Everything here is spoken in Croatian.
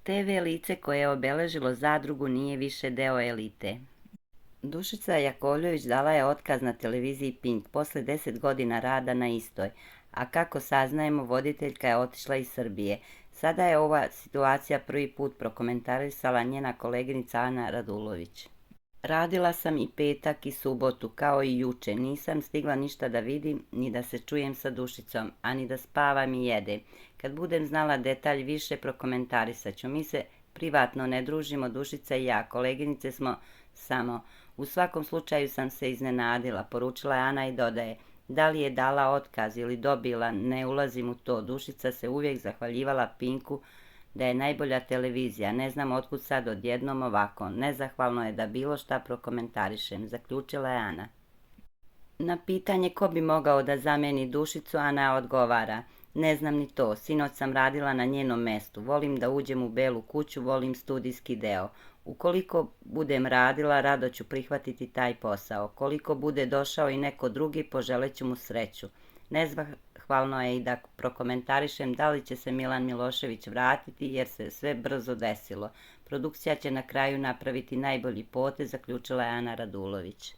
TV lice koje je obeležilo zadrugu nije više deo elite. Dušica Jakovljević dala je otkaz na televiziji Pink posle 10 godina rada na istoj, a kako saznajemo, voditeljka je otišla iz Srbije. Sada je ova situacija prvi put prokomentarisala njena koleginica Ana Radulović. Radila sam i petak i subotu, kao i juče. Nisam stigla ništa da vidim, ni da se čujem sa Dušicom, a ni da spavam i jedem. Kad budem znala detalj više, prokomentarisat ću. Mi se privatno ne družimo, Dušica i ja. Koleginice smo samo. U svakom slučaju sam se iznenadila, poručila je Ana i dodaje. Da li je dala otkaz ili dobila, ne ulazim u to. Dušica se uvijek zahvaljivala Pinku da je najbolja televizija. Ne znam otkud sad odjednom ovako. Nezahvalno je da bilo šta prokomentarišem, zaključila je Ana. Na pitanje ko bi mogao da zameni Dušicu, Ana odgovara. Ne znam ni to, sinoć sam radila na njenom mestu. Volim da uđem u Belu kuću, volim studijski deo. Ukoliko budem radila, rado ću prihvatiti taj posao. Koliko bude došao i neko drugi, poželet ću mu sreću. Nezahvalno je i da prokomentarišem da li će se Milan Milošević vratiti, jer se sve brzo desilo. Produkcija će na kraju napraviti najbolji potez, zaključila je Ana Radulović.